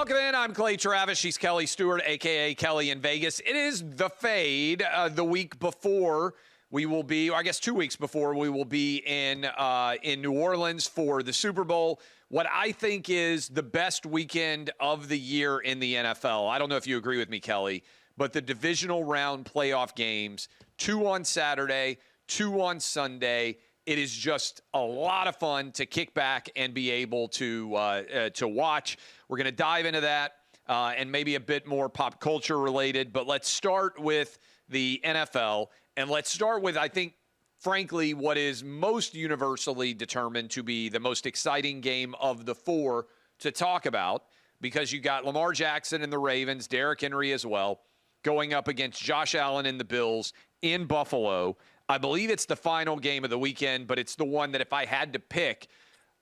Welcome in. I'm Clay Travis. She's Kelly Stewart, a.k.a. Kelly in Vegas. It is the Fade. The week before we will be, or I guess 2 weeks before, we will be in New Orleans for the Super Bowl. What I think is the best weekend of the year in the NFL. I don't know if you agree with me, Kelly, but the divisional round playoff games, 2 on Saturday, 2 on Sunday. It is just a lot of fun to kick back and be able to watch. We're going to dive into that and maybe a bit more pop culture related. But let's start with the NFL. And let's start with, I think, frankly, what is most universally determined to be the most exciting game of the 4 to talk about, because you got Lamar Jackson and the Ravens, Derrick Henry as well, going up against Josh Allen and the Bills in Buffalo. I believe it's the final game of the weekend, but it's the one that if I had to pick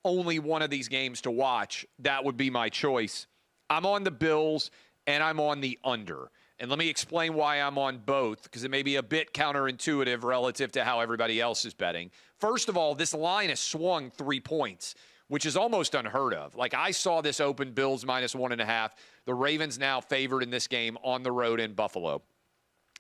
only one of these games to watch, that would be my choice. I'm on the Bills, and I'm on the under. And let me explain why I'm on both, because it may be a bit counterintuitive relative to how everybody else is betting. First of all, this line has swung 3 points, which is almost unheard of. Like, I saw this open Bills -1.5. The Ravens now favored in this game on the road in Buffalo.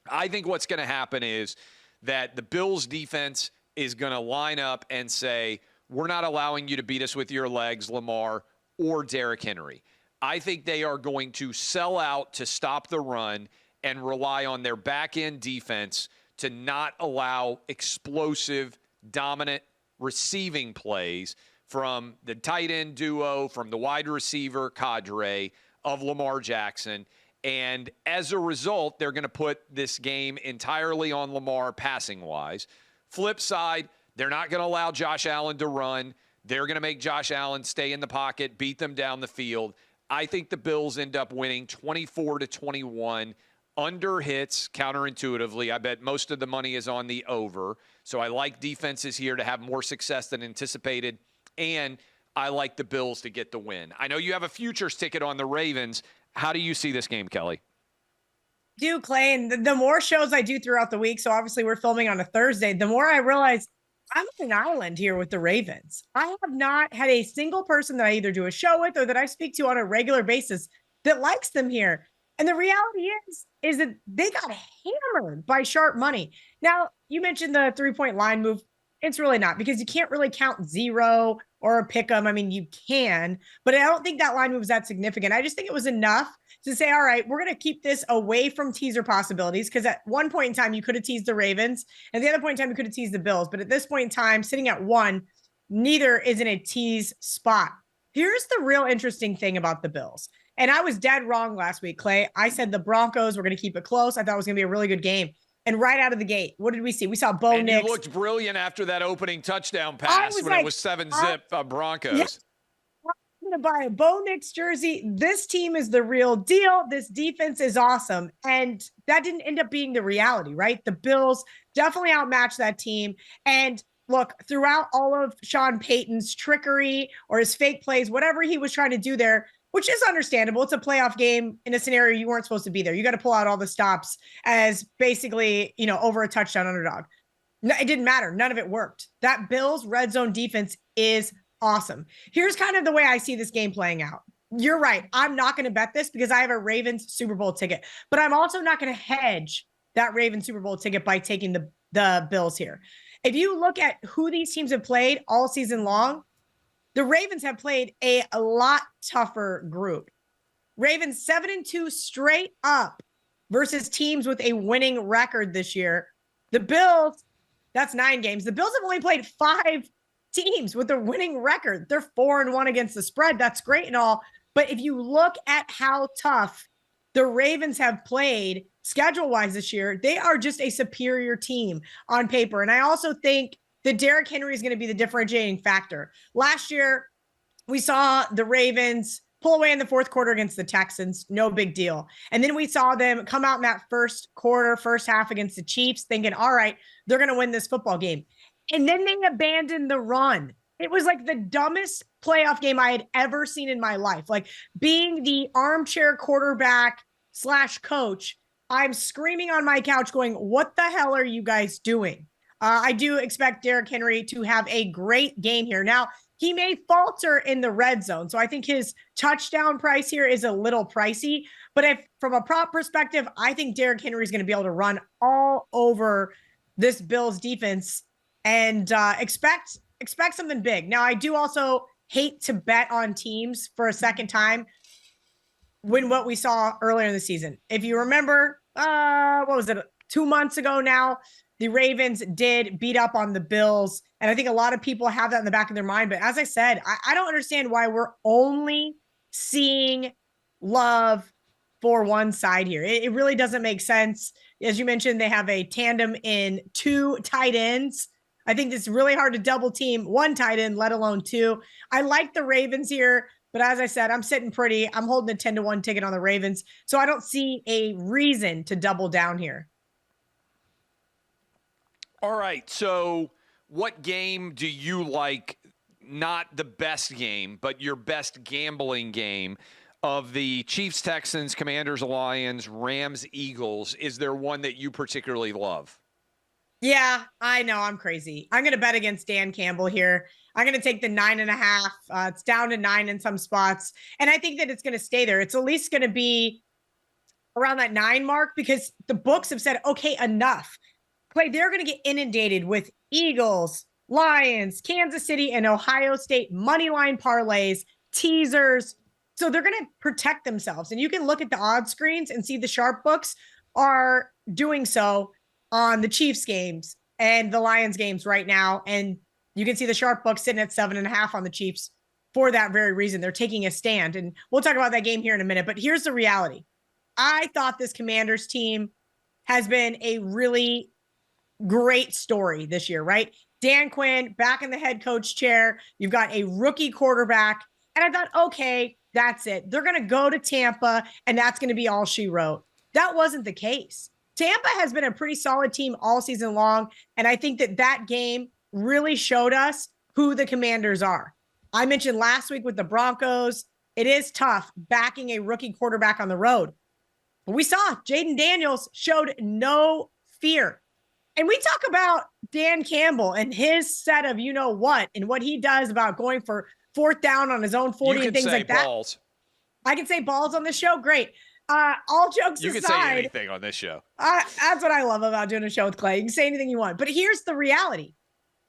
I think what's going to happen is that the Bills defense is going to line up and say, we're not allowing you to beat us with your legs, Lamar or Derrick Henry. I think they are going to sell out to stop the run and rely on their back-end defense to not allow explosive, dominant receiving plays from the tight end duo, from the wide receiver cadre of Lamar Jackson. And as a result, they're going to put this game entirely on Lamar passing-wise. Flip side, they're not going to allow Josh Allen to run. They're going to make Josh Allen stay in the pocket, beat them down the field. I think the Bills end up winning 24-21. Under hits, counterintuitively. I bet most of the money is on the over. So I like defenses here to have more success than anticipated. And I like the Bills to get the win. I know you have a futures ticket on the Ravens. How do you see this game, Kelly? Do, Clay, and the more shows I do throughout the week, so obviously we're filming on a Thursday, the more I realize I'm on an island here with the Ravens. I have not had a single person that I either do a show with or that I speak to on a regular basis that likes them here. And the reality is that they got hammered by sharp money. Now, you mentioned the 3-point line move. It's really not, because you can't really count 0 or a pick 'em. I mean, you can, but I don't think that line move was that significant. I just think it was enough to say, all right, we're going to keep this away from teaser possibilities, because at one point in time, you could have teased the Ravens, and the other point in time, you could have teased the Bills. But at this point in time, sitting at 1, neither is in a tease spot. Here's the real interesting thing about the Bills. And I was dead wrong last week, Clay. I said the Broncos were going to keep it close. I thought it was going to be a really good game. And right out of the gate, what did we see? We saw Bo and Nix. You looked brilliant after that opening touchdown pass when it was 7-zip Broncos. Yeah. I'm going to buy a Bo Nix jersey. This team is the real deal. This defense is awesome. And that didn't end up being the reality, right? The Bills definitely outmatched that team. And look, throughout all of Sean Payton's trickery or his fake plays, whatever he was trying to do there, which is understandable. It's a playoff game in a scenario you weren't supposed to be there. You got to pull out all the stops as basically, over a touchdown underdog. No, it didn't matter. None of it worked. That Bills red zone defense is awesome. Here's kind of the way I see this game playing out. You're right. I'm not going to bet this because I have a Ravens Super Bowl ticket, but I'm also not going to hedge that Ravens Super Bowl ticket by taking the Bills here. If you look at who these teams have played all season long, the Ravens have played a lot tougher group. Ravens 7-2 straight up versus teams with a winning record this year. The Bills, that's 9 games. The Bills have only played 5 teams with a winning record. They're 4-1 against the spread. That's great and all. But if you look at how tough the Ravens have played schedule-wise this year, they are just a superior team on paper. And I also think that Derrick Henry is going to be the differentiating factor. Last year, we saw the Ravens pull away in the fourth quarter against the Texans. No big deal. And then we saw them come out in that first half against the Chiefs thinking, all right, they're going to win this football game. And then they abandoned the run. It was like the dumbest playoff game I had ever seen in my life. Like, being the armchair quarterback / coach, I'm screaming on my couch going, what the hell are you guys doing? I do expect Derrick Henry to have a great game here. Now, he may falter in the red zone. So I think his touchdown price here is a little pricey. But if from a prop perspective, I think Derrick Henry is going to be able to run all over this Bills defense and expect something big. Now, I do also hate to bet on teams for a second time when what we saw earlier in the season. If you remember, what was it, 2 months ago now, the Ravens did beat up on the Bills. And I think a lot of people have that in the back of their mind. But as I said, I don't understand why we're only seeing love for one side here. It really doesn't make sense. As you mentioned, they have a tandem in 2 tight ends. I think it's really hard to double team 1 tight end, let alone 2. I like the Ravens here. But as I said, I'm sitting pretty. I'm holding a 10-1 ticket on the Ravens. So I don't see a reason to double down here. All right. So what game do you like? Not the best game, but your best gambling game of the Chiefs, Texans, Commanders, Lions, Rams, Eagles. Is there one that you particularly love? Yeah, I know. I'm crazy. I'm going to bet against Dan Campbell here. I'm going to take the 9.5. It's down to 9 in some spots. And I think that it's going to stay there. It's at least going to be around that 9 mark because the books have said, okay, enough. Clay, they're going to get inundated with Eagles, Lions, Kansas City, and Ohio State money line parlays, teasers. So they're going to protect themselves. And you can look at the odds screens and see the sharp books are doing so on the Chiefs games and the Lions games right now. And you can see the sharp books sitting at 7.5 on the Chiefs for that very reason. They're taking a stand. And we'll talk about that game here in a minute. But here's the reality. I thought this Commanders team has been a really great story this year, right? Dan Quinn back in the head coach chair. You've got a rookie quarterback. And I thought, okay, that's it. They're going to go to Tampa and that's going to be all she wrote. That wasn't the case. Tampa has been a pretty solid team all season long. And I think that game really showed us who the Commanders are. I mentioned last week with the Broncos, it is tough backing a rookie quarterback on the road. But we saw Jaden Daniels showed no fear. And we talk about Dan Campbell and his set of you know what and what he does about going for 4th down on his own 40 and things like that. Balls. I can say balls on this show. Great. All jokes aside. You can say anything on this show. That's what I love about doing a show with Clay. You can say anything you want. But here's the reality.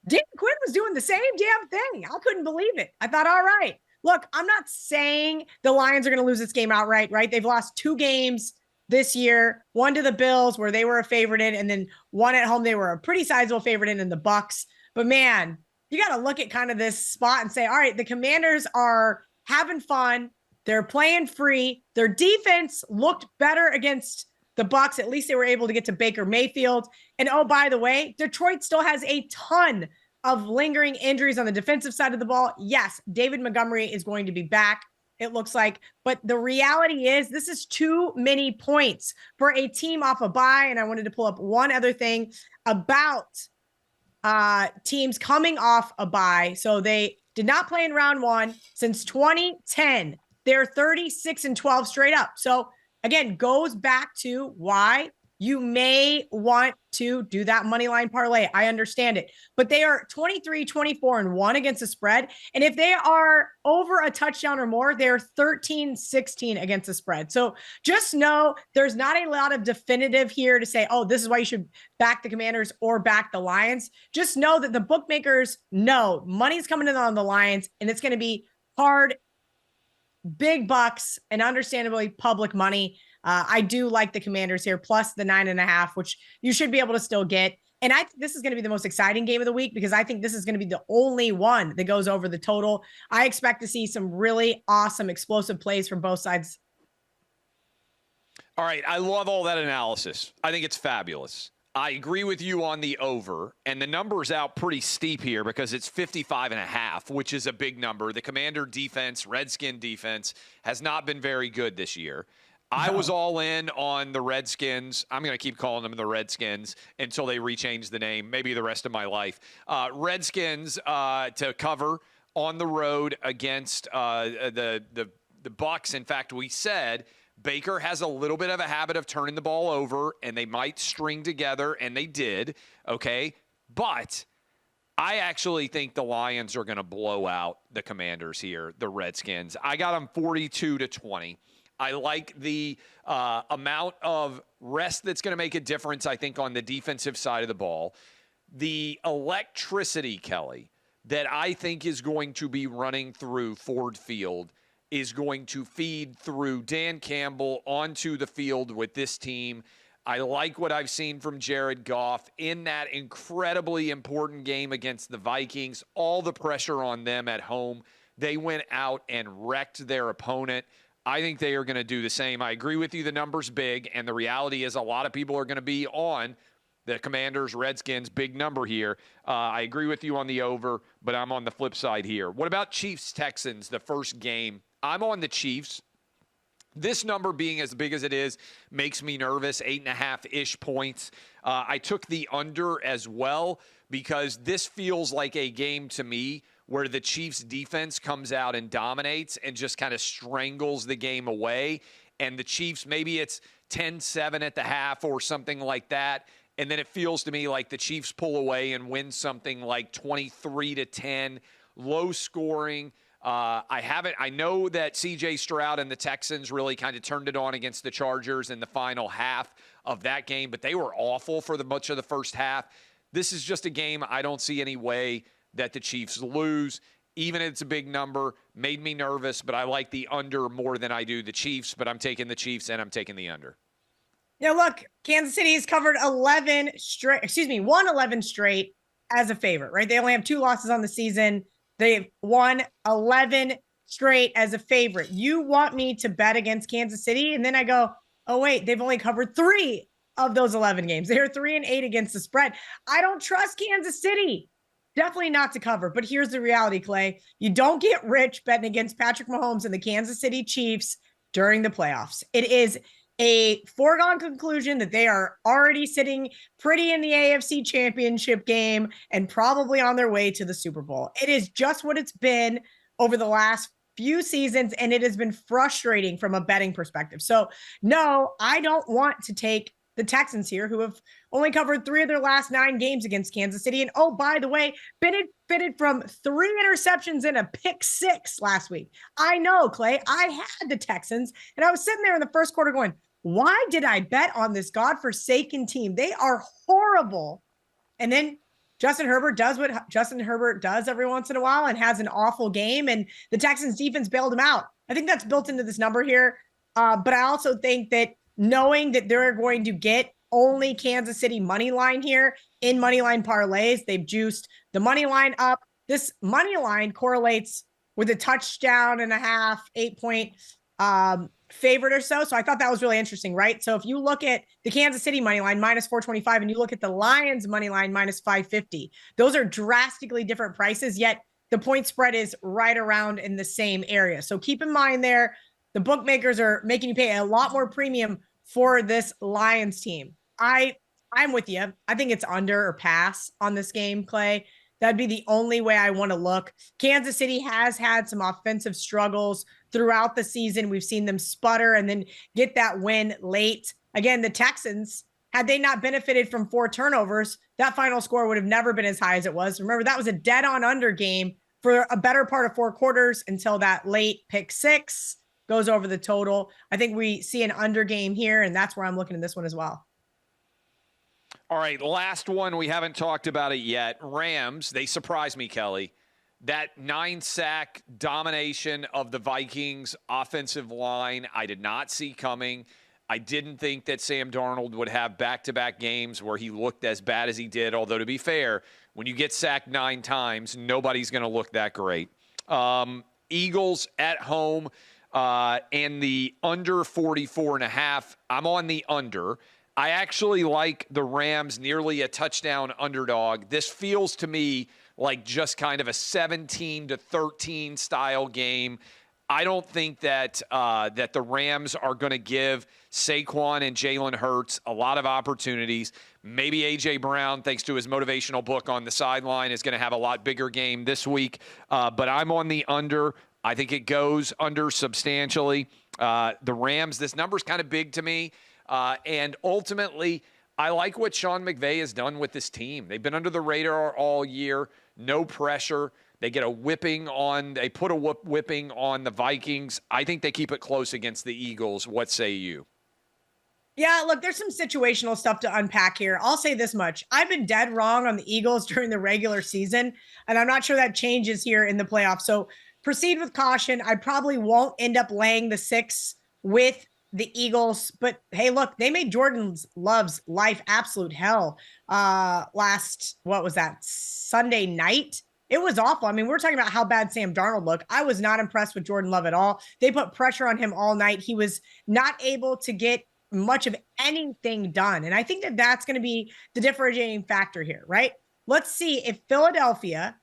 Dan Quinn was doing the same damn thing. I couldn't believe it. I thought, all right, look, I'm not saying the Lions are going to lose this game outright, right? They've lost 2 games this year, 1 to the Bills where they were a favorite in, and then 1 at home they were a pretty sizable favorite in the Bucks. But man, you got to look at kind of this spot and say, all right, the Commanders are having fun. They're playing free. Their defense looked better against the Bucks. At least they were able to get to Baker Mayfield. And oh, by the way, Detroit still has a ton of lingering injuries on the defensive side of the ball. Yes, David Montgomery is going to be back, it looks like. But the reality is this is too many points for a team off a bye. And I wanted to pull up one other thing about teams coming off a bye. So they did not play in round 1 since 2010. They're 36-12 straight up. So again, goes back to why you may want to do that money line parlay. I understand it, but they are 23-24-1 against the spread. And if they are over a touchdown or more, they're 13-16 against the spread. So just know there's not a lot of definitive here to say, oh, this is why you should back the Commanders or back the Lions. Just know that the bookmakers know money's coming in on the Lions and it's going to be hard, big bucks, and understandably public money. I do like the Commanders here, plus the 9.5, which you should be able to still get. And I think this is going to be the most exciting game of the week because I think this is going to be the only one that goes over the total. I expect to see some really awesome, explosive plays from both sides. All right. I love all that analysis. I think it's fabulous. I agree with you on the over, and the number's out pretty steep here because it's 55.5, which is a big number. The Commander defense, Redskin defense, has not been very good this year. I was all in on the Redskins. I'm going to keep calling them the Redskins until they rechange the name, maybe the rest of my life. Redskins to cover on the road against the Bucks. In fact, we said Baker has a little bit of a habit of turning the ball over, and they might string together, and they did, okay? But I actually think the Lions are going to blow out the Commanders here, the Redskins. I got them 42-20. I like the amount of rest that's going to make a difference, I think, on the defensive side of the ball. The electricity, Kelly, that I think is going to be running through Ford Field is going to feed through Dan Campbell onto the field with this team. I like what I've seen from Jared Goff in that incredibly important game against the Vikings. All the pressure on them at home. They went out and wrecked their opponent. I think they are going to do the same. I agree with you. The number's big, and the reality is a lot of people are going to be on the Commanders, Redskins, big number here. I agree with you on the over, but I'm on the flip side here. What about Chiefs-Texans, the first game? I'm on the Chiefs. This number being as big as it is makes me nervous, 8.5-ish points. I took the under as well because this feels like a game to me where the Chiefs defense comes out and dominates and just kind of strangles the game away. And the Chiefs, maybe it's 10-7 at the half or something like that. And then it feels to me like the Chiefs pull away and win something like 23-10, low scoring. I know that C.J. Stroud and the Texans really kind of turned it on against the Chargers in the final half of that game, but they were awful for much of the first half. This is just a game I don't see any way that the Chiefs lose. Even if it's a big number, made me nervous, but I like the under more than I do the Chiefs, but I'm taking the Chiefs and I'm taking the under. Yeah, look, Kansas City has covered 11 straight as a favorite, right? They only have 2 losses on the season. They've won 11 straight as a favorite. You want me to bet against Kansas City? And then I go, oh, wait, they've only covered 3 of those 11 games. They're 3-8 against the spread. I don't trust Kansas City. Definitely not to cover. But here's the reality, Clay. You don't get rich betting against Patrick Mahomes and the Kansas City Chiefs during the playoffs. It is a foregone conclusion that they are already sitting pretty in the AFC Championship game and probably on their way to the Super Bowl. It is just what it's been over the last few seasons, and it has been frustrating from a betting perspective. So, no, I don't want to take the Texans here, who have only covered 3 of their last 9 games against Kansas City. And, oh, by the way, benefited from 3 interceptions and a pick 6 last week. I know, Clay, I had the Texans, and I was sitting there in the first quarter going, why did I bet on this godforsaken team? They are horrible. And then Justin Herbert does what Justin Herbert does every once in a while and has an awful game, and the Texans defense bailed him out. I think that's built into this number here. But I also think that knowing that they're going to get only Kansas City money line here in money line parlays, they've juiced the money line up. This money line correlates with a touchdown and a half, 8-point favorite or so. So I thought that was really interesting, right? So if you look at the Kansas City money line -425 and you look at the Lions money line -550, those are drastically different prices, yet the point spread is right around in the same area. So keep in mind there, the bookmakers are making you pay a lot more premium for this Lions team. I'm with you. I think it's under or pass on this game, Clay. That'd be the only way I want to look. Kansas City has had some offensive struggles throughout the season. We've seen them sputter and then get that win late. Again, the Texans, had they not benefited from 4 turnovers, that final score would have never been as high as it was. Remember, that was a dead on under game for a better part of 4 quarters until that late pick 6 goes over the total. I think we see an under game here, and that's where I'm looking at this one as well. All right, last one. We haven't talked about it yet. Rams, they surprised me, Kelly. That 9-sack domination of the Vikings offensive line, I did not see coming. I didn't think that Sam Darnold would have back-to-back games where he looked as bad as he did, although to be fair, when you get sacked 9 times, nobody's going to look that great. Eagles at home and the under 44.5. I'm on the under. I actually like the Rams nearly a touchdown underdog. This feels to me like just kind of a 17-13 style game. I don't think that that the Rams are going to give Saquon and Jalen Hurts a lot of opportunities. Maybe A.J. Brown, thanks to his motivational book on the sideline, is going to have a lot bigger game this week. But I'm on the under. I think it goes under substantially. The Rams, this number's kind of big to me. And ultimately, I like what Sean McVay has done with this team. They've been under the radar all year, no pressure. They get a whipping on, they put a whipping on the Vikings. I think they keep it close against the Eagles. What say you? Yeah, look, there's some situational stuff to unpack here. I'll say this much. I've been dead wrong on the Eagles during the regular season, and I'm not sure that changes here in the playoffs. So proceed with caution. I probably won't end up laying the 6 with the Eagles, but hey, look, they made Jordan Love's life absolute hell last, what was that, Sunday night? It was awful. I mean, we're talking about how bad Sam Darnold looked. I was not impressed with Jordan Love at all. They put pressure on him all night. He was not able to get much of anything done. And I think that that's going to be the differentiating factor here, right? Let's see if Philadelphia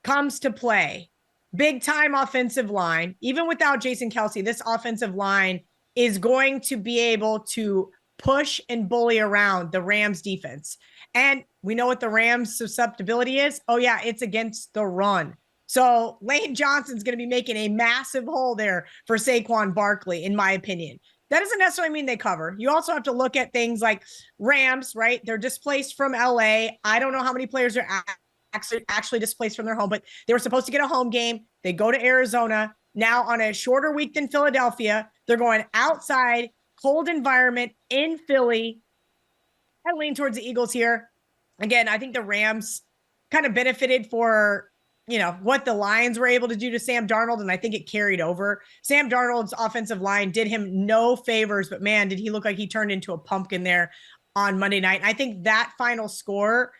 comes to play. Big time offensive line, even without Jason Kelce, this offensive line is going to be able to push and bully around the Rams defense. And we know what the Rams susceptibility is. Oh yeah, it's against the run. So Lane Johnson's going to be making a massive hole there for Saquon Barkley, in my opinion. That doesn't necessarily mean they cover. You also have to look at things like Rams, right? They're displaced from LA. I don't know how many players are actually displaced from their home, but they were supposed to get a home game. They go to Arizona. Now on a shorter week than Philadelphia, they're going outside, cold environment in Philly. I lean towards the Eagles here. Again, I think the Rams kind of benefited for, what the Lions were able to do to Sam Darnold, and I think it carried over. Sam Darnold's offensive line did him no favors, but man, did he look like he turned into a pumpkin there on Monday night. And I think that final score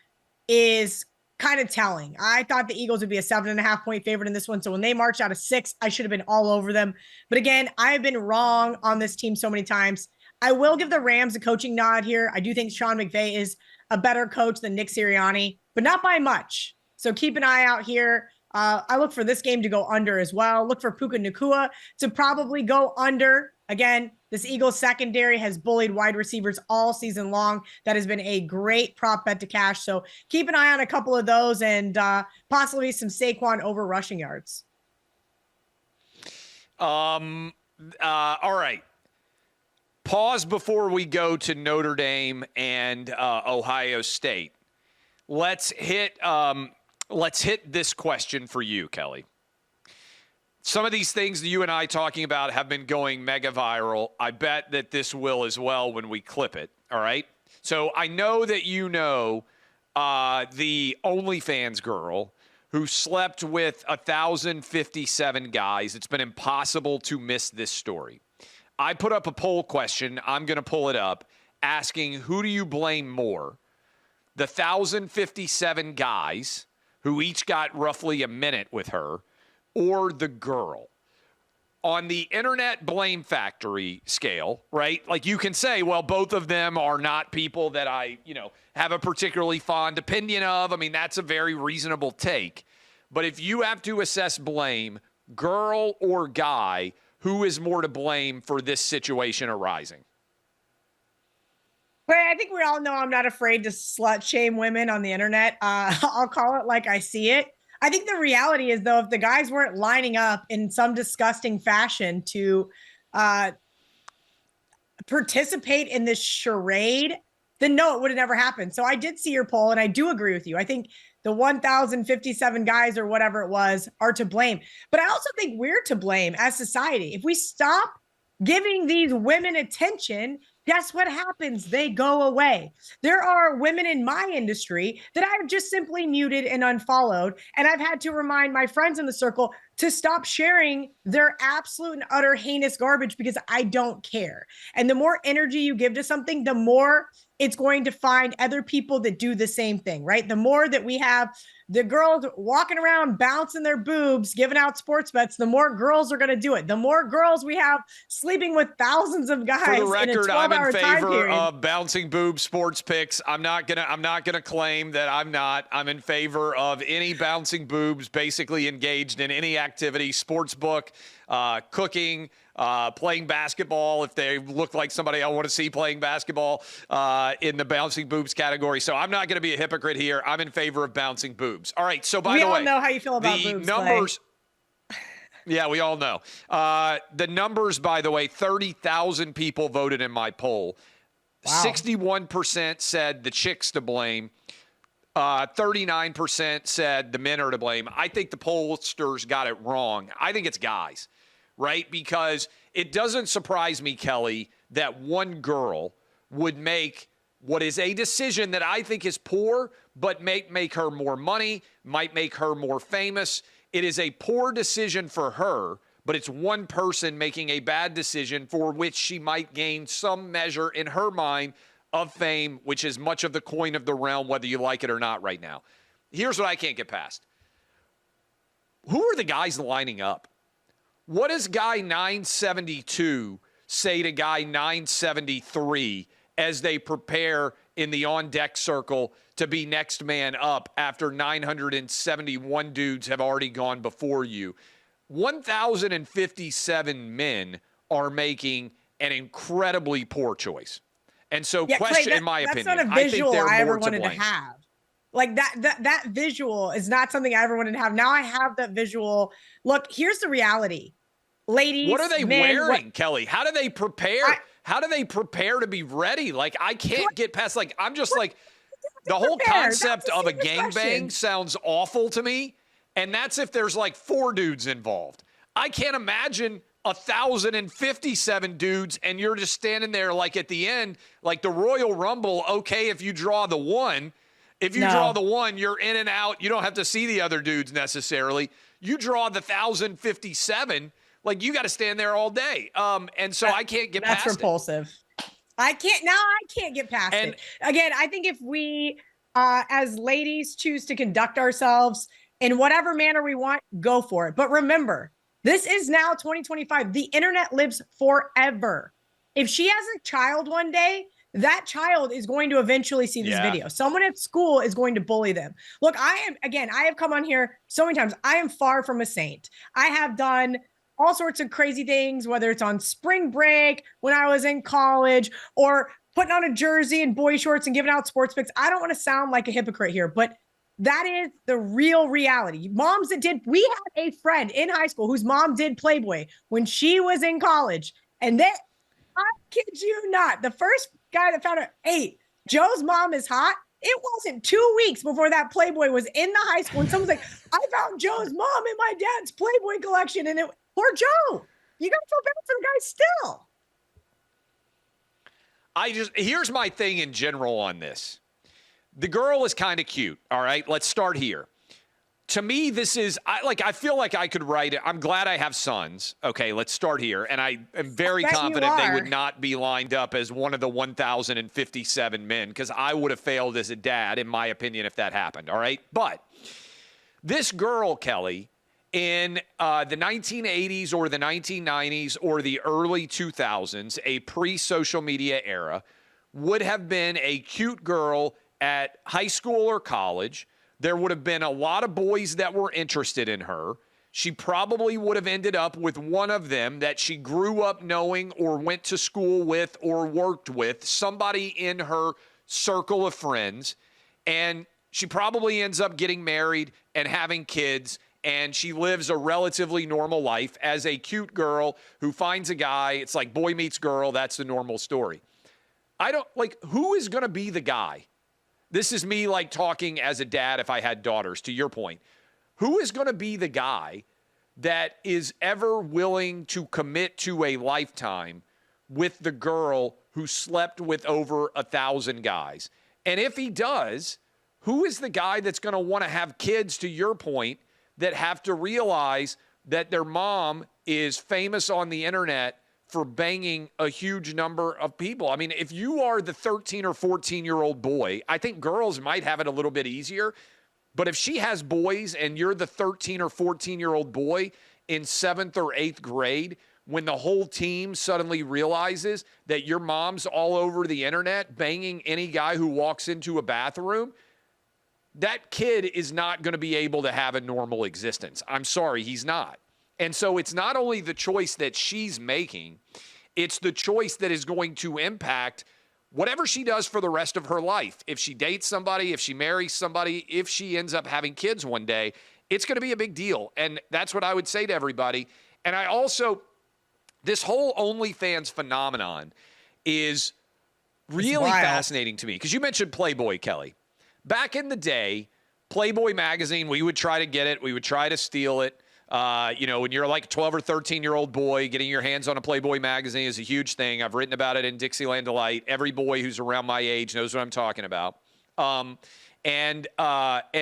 is kind of telling. I thought the Eagles would be a 7.5 point favorite in this one. So when they marched out of 6, I should have been all over them. But again, I've been wrong on this team so many times. I will give the Rams a coaching nod here. I do think Sean McVay is a better coach than Nick Sirianni, but not by much. So keep an eye out here. I look for this game to go under as well. Look for Puka Nacua to probably go under. Again, this Eagles secondary has bullied wide receivers all season long. That has been a great prop bet to cash. So keep an eye on a couple of those and possibly some Saquon over rushing yards. All right. Pause before we go to Notre Dame and Ohio State. Let's hit this question for you, Kelly. Some of these things that you and I talking about have been going mega viral. I bet that this will as well when we clip it. All right. So I know that the OnlyFans girl who slept with 1,057 guys. It's been impossible to miss this story. I put up a poll question. I'm going to pull it up, asking who do you blame more? The 1,057 guys who each got roughly a minute with her, or the girl? On the internet blame factory scale, right? Like you can say, well, both of them are not people that I, have a particularly fond opinion of. I mean, that's a very reasonable take. But if you have to assess blame, girl or guy, who is more to blame for this situation arising? But I think we all know I'm not afraid to slut shame women on the internet. I'll call it like I see it. I think the reality is, though, if the guys weren't lining up in some disgusting fashion to participate in this charade, then no, it would have never happened. So I did see your poll, and I do agree with you. I think the 1,057 guys or whatever it was are to blame. But I also think we're to blame as society. If we stop giving these women attention, guess what happens? They go away. There are women in my industry that I've just simply muted and unfollowed. And I've had to remind my friends in the circle to stop sharing their absolute and utter heinous garbage because I don't care. And the more energy you give to something, the more it's going to find other people that do the same thing, right? The more that we have the girls walking around bouncing their boobs, giving out sports bets, the more girls are going to do it. The more girls we have sleeping with thousands of guys. For the record, I'm in favor of bouncing boob sports picks. I'm not gonna claim that I'm not. I'm in favor of any bouncing boobs basically engaged in any activity, sports book, cooking, playing basketball, if they look like somebody I want to see playing basketball in the bouncing boobs category. So I'm not going to be a hypocrite here. I'm in favor of bouncing boobs. All right. So by the way, we all know how you feel about the boobs, numbers. Clay. Yeah, we all know. The numbers, by the way, 30,000 people voted in my poll. Wow. 61% said the chick's to blame. 39% said the men are to blame. I think the pollsters got it wrong. I think it's guys, right? Because it doesn't surprise me, Kelly, that one girl would make what is a decision that I think is poor, but make her more money, might make her more famous. It is a poor decision for her, but it's one person making a bad decision for which she might gain some measure in her mind of fame, which is much of the coin of the realm, whether you like it or not right now. Here's what I can't get past. Who are the guys lining up? What does guy 972 say to guy 973 as they prepare in the on-deck circle to be next man up after 971 dudes have already gone before you? 1,057 men are making an incredibly poor choice. And so, question, in my opinion, that's not a visual I ever wanted to to have. Like that visual is not something I ever wanted to have. Now I have that visual. Look, here's the reality. Ladies, what are they wearing, Kelly? How do they prepare? How do they prepare to be ready? Like, I can't get past, like, I'm just like, the whole concept of a gangbang sounds awful to me. And that's if there's like 4 dudes involved. I can't imagine 1,057 dudes and you're just standing there like at the end, like the Royal Rumble. Okay, if you draw the one, draw the one, you're in and out. You don't have to see the other dudes necessarily. You draw the 1,057, like you got to stand there all day. And so I can't get past it. That's repulsive. I can't get past it. Again, I think if we, as ladies, choose to conduct ourselves in whatever manner we want, go for it. But remember, this is now 2025. The internet lives forever. If she has a child one day, that child is going to eventually see this video. Someone at school is going to bully them. Look, I have come on here so many times. I am far from a saint. I have done all sorts of crazy things, whether it's on spring break, when I was in college, or putting on a jersey and boy shorts and giving out sports picks. I don't want to sound like a hypocrite here, but that is the real reality. We had a friend in high school whose mom did Playboy when she was in college. And then, I kid you not, the first guy that found out, hey, Joe's mom is hot. It wasn't 2 weeks before that Playboy was in the high school. And someone's like, I found Joe's mom in my dad's Playboy collection. And poor Joe, you got to feel bad for the guy still. Here's my thing in general on this. The girl is kind of cute. All right, let's start here. To me, this is, I feel like I could write it. I'm glad I have sons. Okay, let's start here. And I am very confident they would not be lined up as one of the 1,057 men, because I would have failed as a dad, in my opinion, if that happened. All right, but this girl, Kelly, in the 1980s or the 1990s or the early 2000s, a pre-social media era, would have been a cute girl at high school or college. There would have been a lot of boys that were interested in her. She probably would have ended up with one of them that she grew up knowing or went to school with or worked with, somebody in her circle of friends. And she probably ends up getting married and having kids, and she lives a relatively normal life as a cute girl who finds a guy. It's like boy meets girl. That's the normal story. Who is going to be the guy? This is me like talking as a dad if I had daughters, to your point. Who is going to be the guy that is ever willing to commit to a lifetime with the girl who slept with over 1,000 guys? And if he does, who is the guy that's going to want to have kids, to your point, that have to realize that their mom is famous on the internet for banging a huge number of people? I mean, if you are the 13 or 14-year-old boy, I think girls might have it a little bit easier. But if she has boys and you're the 13 or 14-year-old boy in 7th or 8th grade, when the whole team suddenly realizes that your mom's all over the internet banging any guy who walks into a bathroom, that kid is not going to be able to have a normal existence. I'm sorry, he's not. And so it's not only the choice that she's making, it's the choice that is going to impact whatever she does for the rest of her life. If she dates somebody, if she marries somebody, if she ends up having kids one day, it's going to be a big deal. And that's what I would say to everybody. And I also, this whole OnlyFans phenomenon is really fascinating to me because you mentioned Playboy, Kelly. Back in the day, Playboy magazine, we would try to get it. We would try to steal it. When you're like a 12 or 13-year-old boy, getting your hands on a Playboy magazine is a huge thing. I've written about it in Dixieland Delight. Every boy who's around my age knows what I'm talking about. And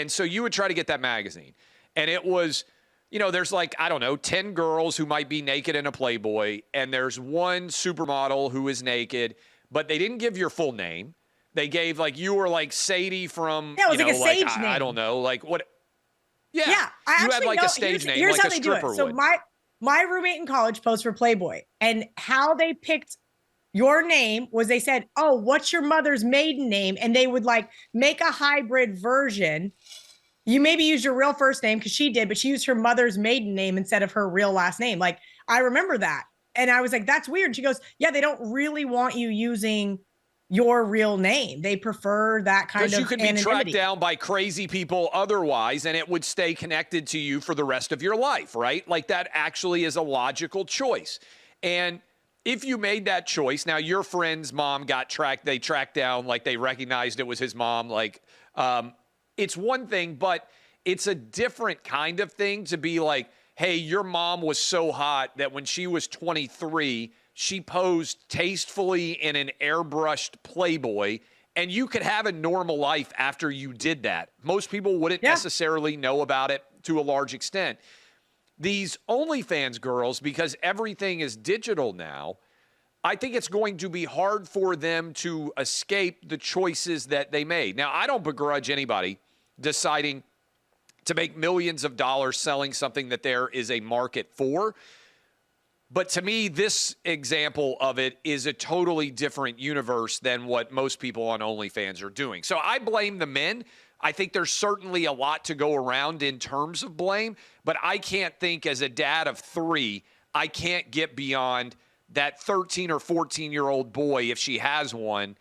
so you would try to get that magazine. And it was, there's 10 girls who might be naked in a Playboy, and there's one supermodel who is naked, but they didn't give your full name. They gave, you were like Sadie from, it was like a stage name. I don't know, what. Yeah, you had a stage name, here's like how a they do it. stripper So would. my roommate in college posed for Playboy, and how they picked your name was they said, "Oh, what's your mother's maiden name?" And they would make a hybrid version. You maybe use your real first name because she did, but she used her mother's maiden name instead of her real last name. I remember that, and I was like, "That's weird." She goes, "Yeah, they don't really want you using your real name. They prefer that kind of because you could be anonymity. tracked down by crazy people otherwise, and it would stay connected to you for the rest of your life, right? That actually is a logical choice. And if you made that choice, now your friend's mom got tracked, they tracked down, they recognized it was his mom. It's one thing, but it's a different kind of thing to be like, hey, your mom was so hot that when she was 23, she posed tastefully in an airbrushed Playboy, and you could have a normal life after you did that. Most people wouldn't necessarily know about it to a large extent. These OnlyFans girls, because everything is digital now, I think it's going to be hard for them to escape the choices that they made. Now, I don't begrudge anybody deciding to make millions of dollars selling something that there is a market for. But to me, this example of it is a totally different universe than what most people on OnlyFans are doing. So I blame the men. I think there's certainly a lot to go around in terms of blame, but I can't think as a dad of 3, I can't get beyond that 13 or 14-year-old boy, if she has one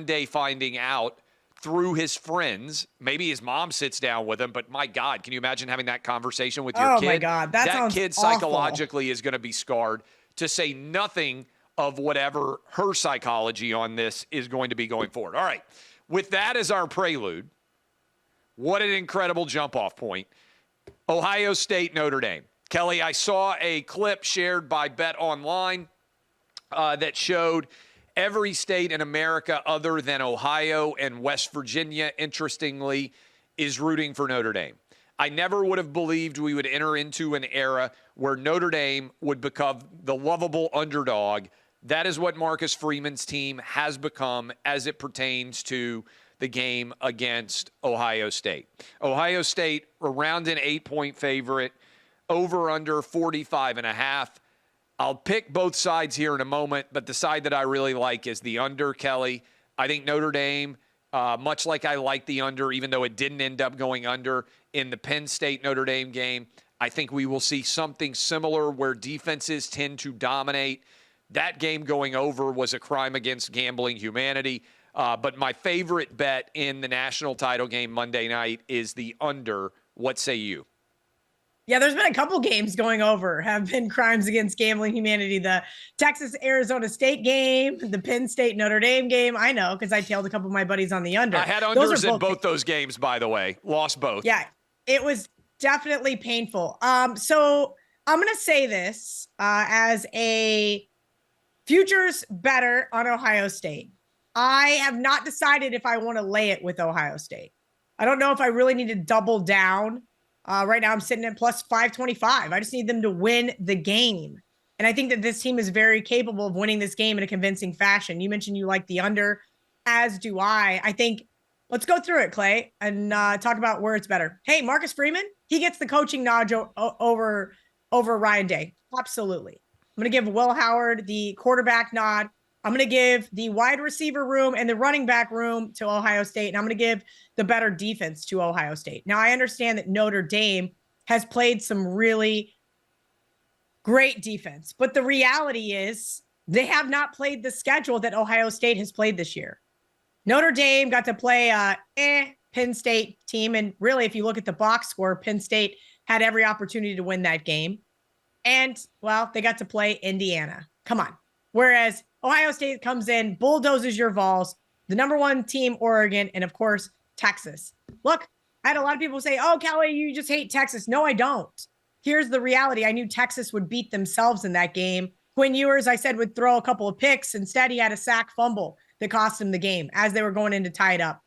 day finding out through his friends, maybe his mom sits down with him, but my God, can you imagine having that conversation with your kid? Oh my God, that sounds kid awful. Psychologically is going to be scarred, to say nothing of whatever her psychology on this is going to be going forward. All right, with that as our prelude, what an incredible jump-off point. Ohio State, Notre Dame. Kelly, I saw a clip shared by Bet Online that showed every state in America other than Ohio and West Virginia, interestingly, is rooting for Notre Dame. I never would have believed we would enter into an era where Notre Dame would become the lovable underdog. That is what Marcus Freeman's team has become as it pertains to the game against Ohio State. Ohio State around an 8-point favorite, over under 45.5. I'll pick both sides here in a moment, but the side that I really like is the under, Kelly. I think Notre Dame, much like I like the under, even though it didn't end up going under in the Penn State-Notre Dame game, I think we will see something similar where defenses tend to dominate. That game going over was a crime against gambling humanity. But my favorite bet in the national title game Monday night is the under. What say you? Yeah, there's been a couple games going over have been crimes against gambling humanity. The Texas-Arizona State game, the Penn State-Notre Dame game. I know because I tailed a couple of my buddies on the under. I had unders in both those games, by the way. Lost both. Yeah, it was definitely painful. So I'm going to say this as a futures better on Ohio State. I have not decided if I want to lay it with Ohio State. I don't know if I really need to double down. Right now I'm sitting at plus 525. I just need them to win the game. And I think that this team is very capable of winning this game in a convincing fashion. You mentioned you like the under, as do I. I think let's go through it, Clay, and talk about where it's better. Hey, Marcus Freeman, he gets the coaching nod over Ryan Day. Absolutely. I'm going to give Will Howard the quarterback nod. I'm going to give the wide receiver room and the running back room to Ohio State, and I'm going to give the better defense to Ohio State. Now, I understand that Notre Dame has played some really great defense, but the reality is they have not played the schedule that Ohio State has played this year. Notre Dame got to play Penn State team, and really, if you look at the box score, Penn State had every opportunity to win that game. And, well, they got to play Indiana. Come on. Whereas Ohio State comes in, bulldozes your Vols, the number one team, Oregon, and of course, Texas. Look, I had a lot of people say, oh, Kelly, you just hate Texas. No, I don't. Here's the reality. I knew Texas would beat themselves in that game. Quinn Ewers, I said, would throw a couple of picks. Instead, he had a sack fumble that cost him the game as they were going in to tie it up.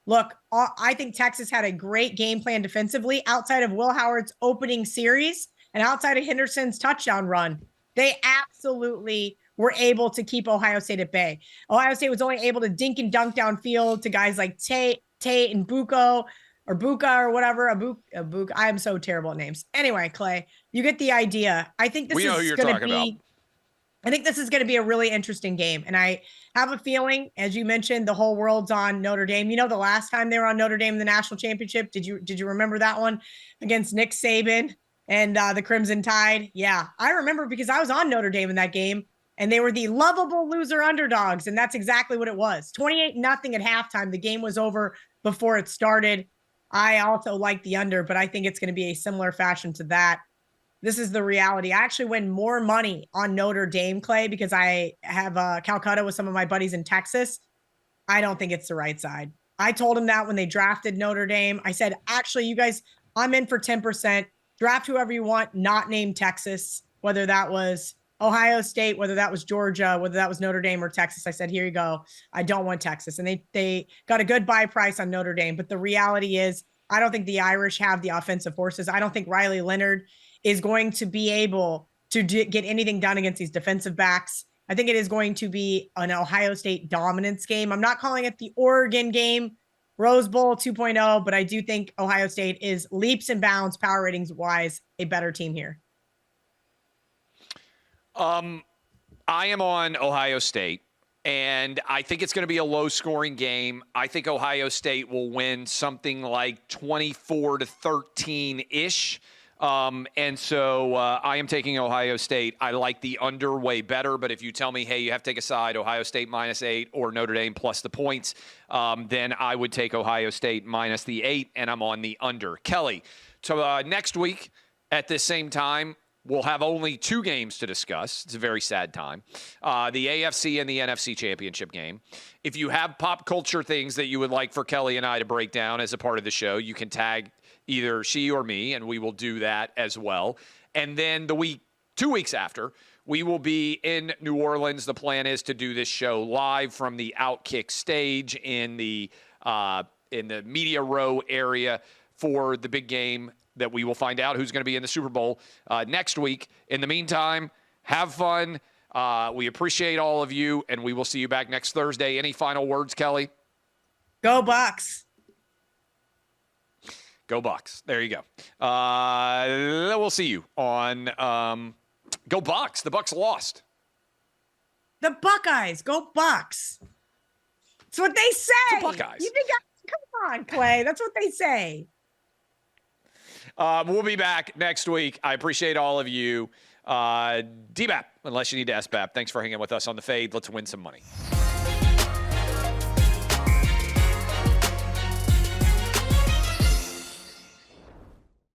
Look, I think Texas had a great game plan defensively outside of Will Howard's opening series and outside of Henderson's touchdown run. They absolutely were able to keep Ohio State at bay. Ohio State was only able to dink and dunk downfield to guys like Tate and Buka or whatever. Abuka. I am so terrible at names. Anyway, Clay, you get the idea. I think this is going to be. I think this is going to be a really interesting game. And I have a feeling, as you mentioned, the whole world's on Notre Dame. You know, the last time they were on Notre Dame in the national championship, did you remember that one against Nick Saban and the Crimson Tide? Yeah, I remember because I was on Notre Dame in that game and they were the lovable loser underdogs. And that's exactly what it was. 28-0 at halftime. The game was over before it started. I also like the under, but I think it's going to be a similar fashion to that. This is the reality. I actually win more money on Notre Dame, Clay, because I have Calcutta with some of my buddies in Texas. I don't think it's the right side. I told him that when they drafted Notre Dame. I said, actually, you guys, I'm in for 10%. Draft whoever you want, not name Texas, whether that was Ohio State, whether that was Georgia, whether that was Notre Dame or Texas. I said, here you go. I don't want Texas. And they got a good buy price on Notre Dame. But the reality is, I don't think the Irish have the offensive forces. I don't think Riley Leonard is going to be able to get anything done against these defensive backs. I think it is going to be an Ohio State dominance game. I'm not calling it the Oregon game, Rose Bowl 2.0, but I do think Ohio State is leaps and bounds, power ratings wise, a better team here. I am on Ohio State, and I think it's going to be a low-scoring game. I think Ohio State will win something like 24-13-ish. And so I am taking Ohio State. I like the under way better, but if you tell me, hey, you have to take a side, Ohio State -8 or Notre Dame plus the points, then I would take Ohio State minus the 8, and I'm on the under. Kelly, so next week at this same time, we'll have only 2 games to discuss. It's a very sad time. The AFC and the NFC championship game. If you have pop culture things that you would like for Kelly and I to break down as a part of the show, you can tag either she or me, and we will do that as well. And then 2 weeks after, we will be in New Orleans. The plan is to do this show live from the OutKick stage in the media row area for the big game that we will find out who's going to be in the Super Bowl next week. In the meantime, have fun. We appreciate all of you, and we will see you back next Thursday. Any final words, Kelly? Go Bucks. Go Bucks. There you go. We'll see you on Go Bucks. The Bucks lost. The Buckeyes. Go Bucks. That's what they say. The Buckeyes. You think come on, Clay. That's what they say. We'll be back next week. I appreciate all of you. DBAP, unless you need to SBAP. Thanks for hanging with us on The Fade. Let's win some money.